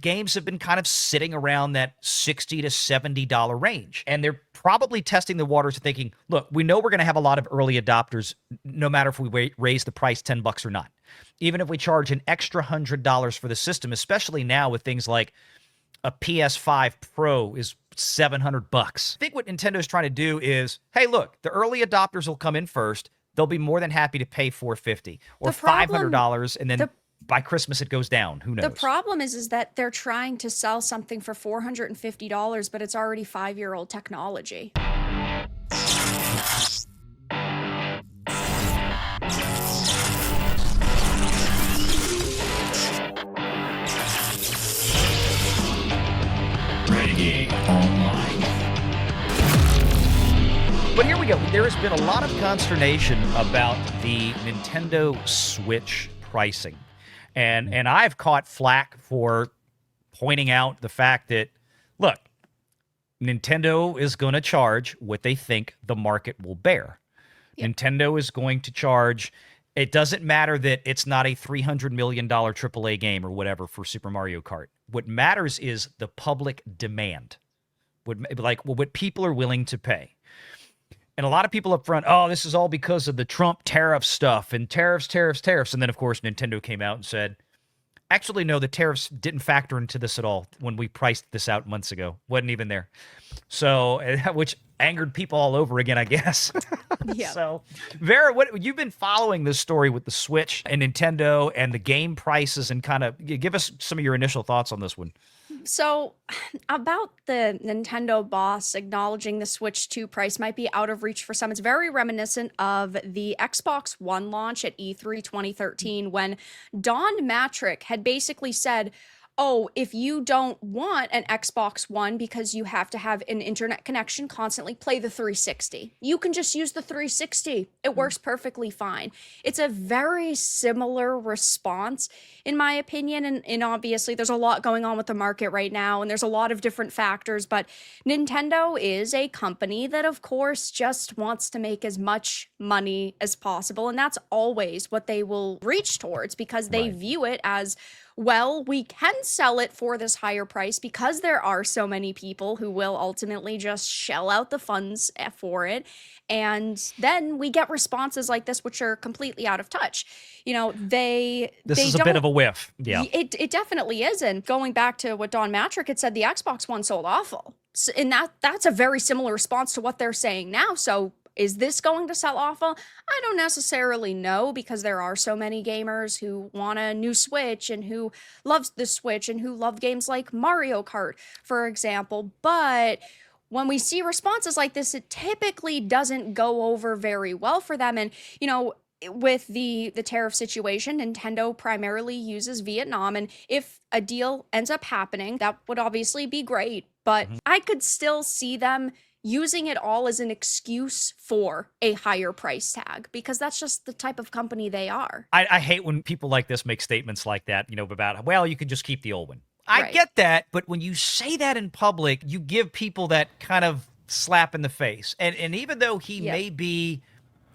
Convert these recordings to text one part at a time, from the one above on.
games have been kind of sitting around that $60 to $70 range. And they're probably testing the waters and thinking, look, we know we're going to have a lot of early adopters no matter if we raise the price $10 or not. Even if we charge an extra $100 for the system, especially now with things like a PS5 Pro is $700. I think what Nintendo's trying to do is, hey, look, the early adopters will come in first. They'll be more than happy to pay $450 or $500, and then by Christmas it goes down. Who knows? The problem is that they're trying to sell something for $450, but it's already 5-year-old technology. Renegade Online. But here we go. There has been a lot of consternation about the Nintendo Switch pricing. And I've caught flack for pointing out the fact that, look, Nintendo is going to charge what they think the market will bear. Yep. Nintendo is going to charge. It doesn't matter that it's not a $300 million AAA game or whatever for Super Mario Kart. What matters is the public demand, what people are willing to pay. And a lot of people up front, oh, this is all because of the Trump tariff stuff and tariffs. And then, of course, Nintendo came out and said, actually, no, the tariffs didn't factor into this at all when we priced this out months ago. Wasn't even there. So, which angered people all over again, I guess. Yeah. So, Vera, you've been following this story with the Switch and Nintendo and the game prices, and kind of give us some of your initial thoughts on this one. So, about the Nintendo boss acknowledging the Switch 2 price might be out of reach for some. It's very reminiscent of the Xbox One launch at E3 2013 when Don Matrick had basically said, oh, if you don't want an Xbox One because you have to have an internet connection constantly, play the 360. You can just use the 360. It works perfectly fine. It's a very similar response, in my opinion. And obviously, there's a lot going on with the market right now, and there's a lot of different factors. But Nintendo is a company that, of course, just wants to make as much money as possible. And that's always what they will reach towards, because they view it as, well, we can sell it for this higher price because there are so many people who will ultimately just shell out the funds for it. And then we get responses like this, which are completely out of touch. You know, this is a bit of a whiff. Yeah, it definitely is. And going back to what Don Matrick had said, the Xbox One sold awful. And that's a very similar response to what they're saying now. So is this going to sell awful? I don't necessarily know, because there are so many gamers who want a new Switch and who loves the Switch and who love games like Mario Kart, for example. But when we see responses like this, it typically doesn't go over very well for them. And, you know, with the tariff situation, Nintendo primarily uses Vietnam. And if a deal ends up happening, that would obviously be great. But I could still see them using it all as an excuse for a higher price tag, because that's just the type of company they are. I hate when people like this make statements like that, you know, about, well, you can just keep the old one. I get that, but when you say that in public, you give people that kind of slap in the face. And even though he may be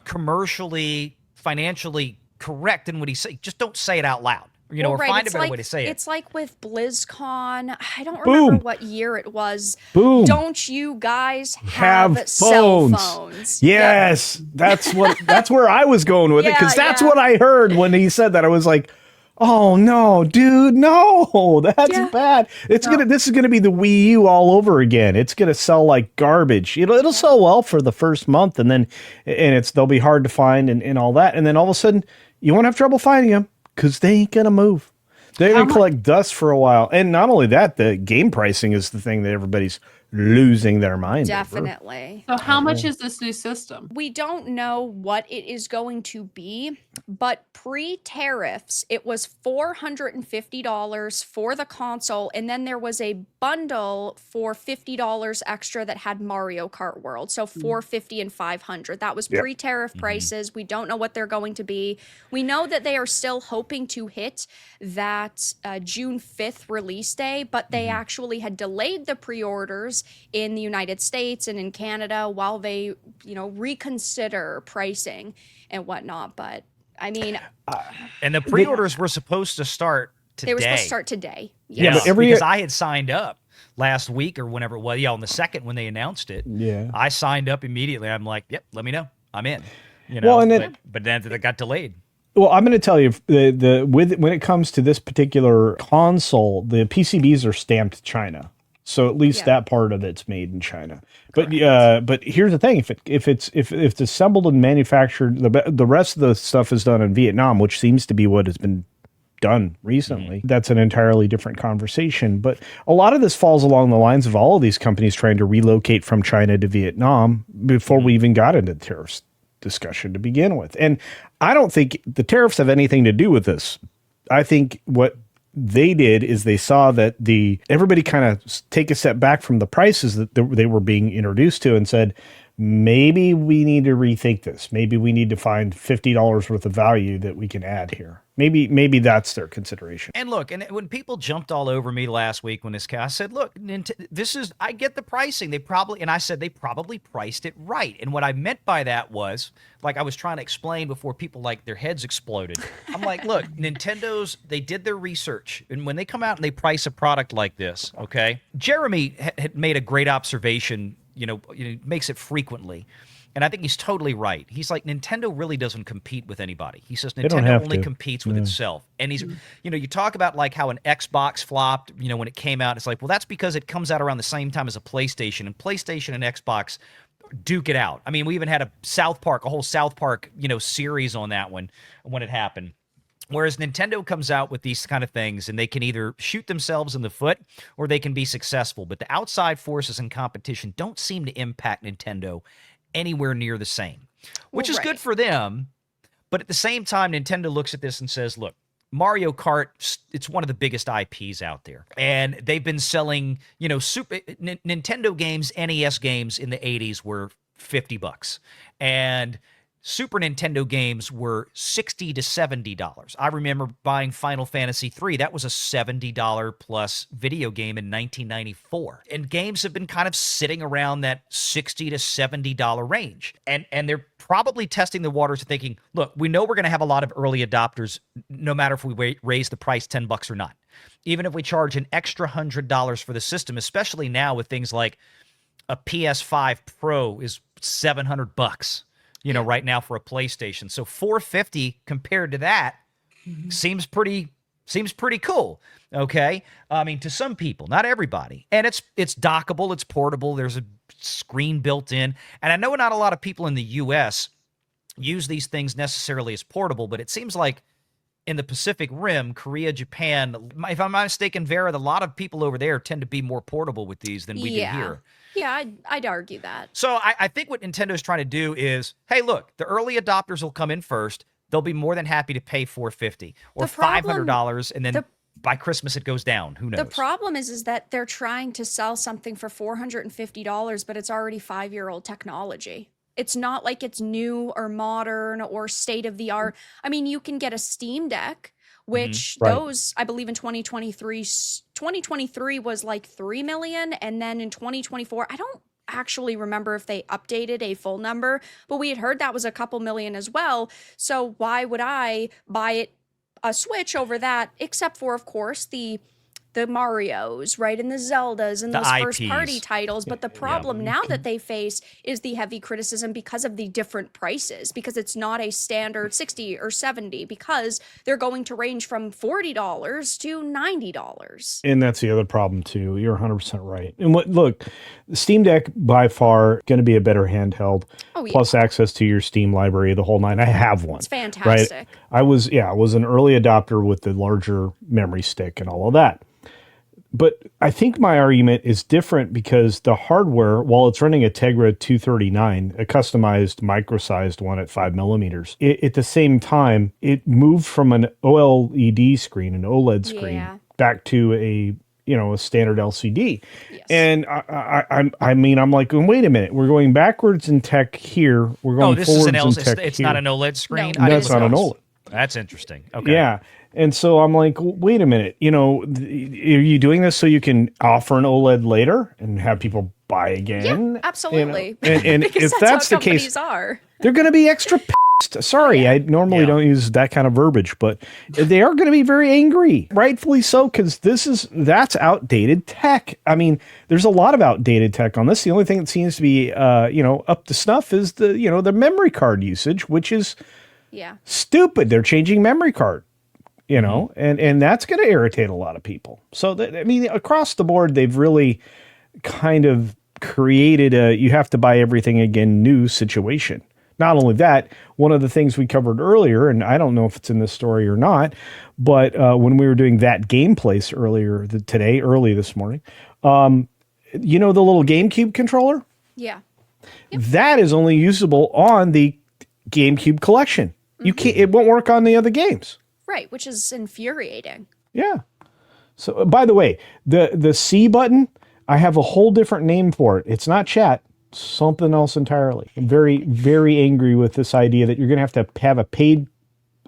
commercially, financially correct in what he says, just don't say it out loud. You know, or find a better way to say it. It's like with BlizzCon. I don't remember what year it was. Boom. Don't you guys have cell phones? Yes. Yep. That's where I was going with it, because that's what I heard when he said that. I was like, oh no, dude, no, that's bad. This is gonna be the Wii U all over again. It's gonna sell like garbage. It'll sell well for the first month, and then they'll be hard to find and all that. And then all of a sudden you won't have trouble finding them, because they ain't going to move. They're going to collect dust for a while. And not only that, the game pricing is the thing that everybody's losing their mind Definitely. Over. So how much is this new system? We don't know what it is going to be, but pre-tariffs, it was $450 for the console, and then there was a bundle for $50 extra that had Mario Kart World, so $450 and $500. That was pre-tariff prices. We don't know what they're going to be. We know that they are still hoping to hit that June 5th release day, but they actually had delayed the pre-orders in the United States and in Canada while they, reconsider pricing and whatnot. But I mean, and the pre-orders were supposed to start today. They were supposed to start today. Yeah, but because I had signed up last week or whenever it was. Yeah, on the 2nd when they announced it. Yeah. I signed up immediately. I'm like, yep, let me know. I'm in. You know, Well, and but then it got delayed. Well, I'm going to tell you when it comes to this particular console, the PCBs are stamped China, so at least that part of it's made in China. But here's the thing: if it's assembled and manufactured, the rest of the stuff is done in Vietnam, which seems to be what has been done recently. That's an entirely different conversation. But a lot of this falls along the lines of all of these companies trying to relocate from China to Vietnam before we even got into the tariffs discussion to begin with. And I don't think the tariffs have anything to do with this. I think what they did is they saw that everybody kind of take a step back from the prices that they were being introduced to and said, maybe we need to rethink this. Maybe we need to find $50 worth of value that we can add here. Maybe that's their consideration. And look, and when people jumped all over me last week when this came, I said, look, I get the pricing. They probably priced it right. And what I meant by that was, like I was trying to explain before people like their heads exploded. I'm like, look, they did their research. And when they come out and they price a product like this, okay, Jeremy had made a great observation, makes it frequently. And I think he's totally right. He's like, Nintendo really doesn't compete with anybody. He says Nintendo only competes with itself. And he's, you talk about like how an Xbox flopped, when it came out. It's like, well, that's because it comes out around the same time as a PlayStation. And PlayStation and Xbox duke it out. I mean, we even had a whole South Park, series on that one when it happened. Whereas Nintendo comes out with these kind of things and they can either shoot themselves in the foot or they can be successful. But the outside forces and competition don't seem to impact Nintendo anywhere near the same, which is good for them. But at the same time, Nintendo looks at this and says, look, Mario Kart, it's one of the biggest IPs out there. And they've been selling, Nintendo games, NES games in the 80s were $50. And Super Nintendo games were $60 to $70. I remember buying Final Fantasy III. That was a $70 plus video game in 1994. And games have been kind of sitting around that $60 to $70 range. And they're probably testing the waters and thinking, look, we know we're going to have a lot of early adopters no matter if we raise the price $10 or not. Even if we charge an extra $100 for the system, especially now with things like a PS5 Pro is $700. Right now for a PlayStation. So $450 compared to that seems pretty cool. Okay. I mean, to some people, not everybody. And it's dockable, it's portable, there's a screen built in. And I know not a lot of people in the US use these things necessarily as portable, but it seems like in the Pacific Rim, Korea, Japan, if I'm not mistaken, Vera, a lot of people over there tend to be more portable with these than we do here. Yeah, I'd argue that. So I think what Nintendo's trying to do is, hey, look, the early adopters will come in first. They'll be more than happy to pay $450 or $500, and then by Christmas it goes down. Who knows? The problem is that they're trying to sell something for $450, but it's already 5-year-old technology. It's not like it's new or modern or state of the art. I mean, you can get a Steam Deck, which those, I believe in 2023 was like 3 million. And then in 2024, I don't actually remember if they updated a full number, but we had heard that was a couple million as well. So why would I buy a Switch over that? Except for, of course, the Marios, right, and the Zeldas and those first-party titles. But the problem now that they face is the heavy criticism because of the different prices, because it's not a standard 60 or 70, because they're going to range from $40 to $90. And that's the other problem, too. You're 100% right. And look, the Steam Deck, by far, going to be a better handheld, plus access to your Steam library, the whole nine. I have one. It's fantastic. Right? I was an early adopter with the larger memory stick and all of that. But I think my argument is different because the hardware, while it's running a Tegra 239, a customized micro-sized one at 5 millimeters, at the same time, it moved from an OLED screen, an OLED screen, back to a standard LCD. Yes. And I'm like, wait a minute, we're going backwards in tech here. We're going forwards in tech it's here. Not an OLED screen? No, that's not an OLED. That's interesting. Okay. Yeah. And so I'm like, wait a minute, are you doing this so you can offer an OLED later and have people buy again? Yeah, absolutely. And if that's the case, they're going to be extra Sorry, I normally don't use that kind of verbiage, but they are going to be very angry, rightfully so, because that's outdated tech. I mean, there's a lot of outdated tech on this. The only thing that seems to be, up to snuff is the memory card usage, which is stupid. They're changing memory card, and that's going to irritate a lot of people. So across the board, they've really kind of created you have to buy everything again new situation. Not only that, one of the things we covered earlier, and I don't know if it's in this story or not, but when we were doing that game place early this morning, the little GameCube controller? Yeah. Yep. That is only usable on the GameCube collection. You can't. It won't work on the other games. Right, which is infuriating. Yeah. So, by the way, the C button, I have a whole different name for it. It's not chat. Something else entirely. I'm very, very angry with this idea that you're going to have a paid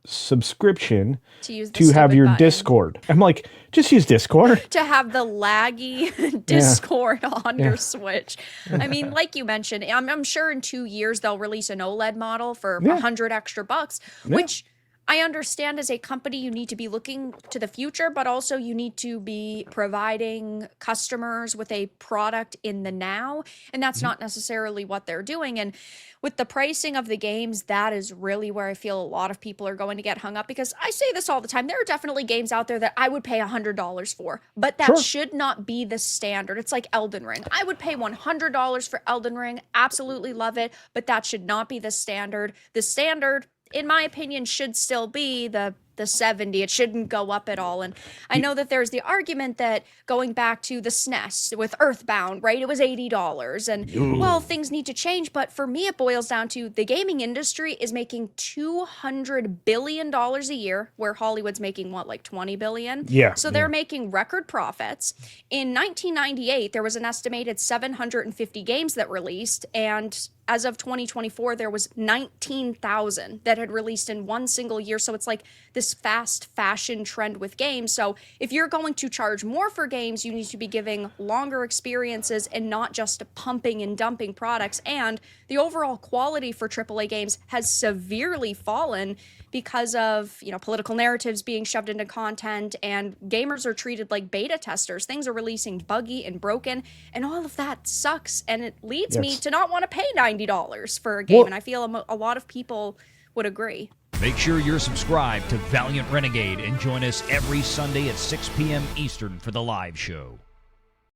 subscription to have your button. Discord. I'm like, just use Discord. To have the laggy Discord on your Switch. I mean, like you mentioned, I'm sure in 2 years they'll release an OLED model for $100 extra, which I understand as a company you need to be looking to the future, but also you need to be providing customers with a product in the now, and that's not necessarily what they're doing. And with the pricing of the games, that is really where I feel a lot of people are going to get hung up, because I say this all the time. There are definitely games out there that I would pay $100 for, but that should not be the standard. It's like Elden Ring. I would pay $100 for Elden Ring. Absolutely love it, but that should not be the standard. The standard, in my opinion, should still be the 70. It shouldn't go up at all. And I know that there's the argument that going back to the SNES with Earthbound, right? It was $80. And well, things need to change. But for me, it boils down to the gaming industry is making $200 billion a year, where Hollywood's making like $20 billion. Yeah. So they're making record profits. In 1998, there was an estimated 750 games that released, and as of 2024, there was 19,000 that had released in one single year. So it's like this fast fashion trend with games. So if you're going to charge more for games, you need to be giving longer experiences and not just pumping and dumping products. And the overall quality for AAA games has severely fallen because of, political narratives being shoved into content, and gamers are treated like beta testers. Things are releasing buggy and broken, and all of that sucks. And it leads me to not want to pay $90 for a game. And I feel a lot of people would agree. Make sure you're subscribed to Valiant Renegade and join us every Sunday at 6 p.m. Eastern for the live show.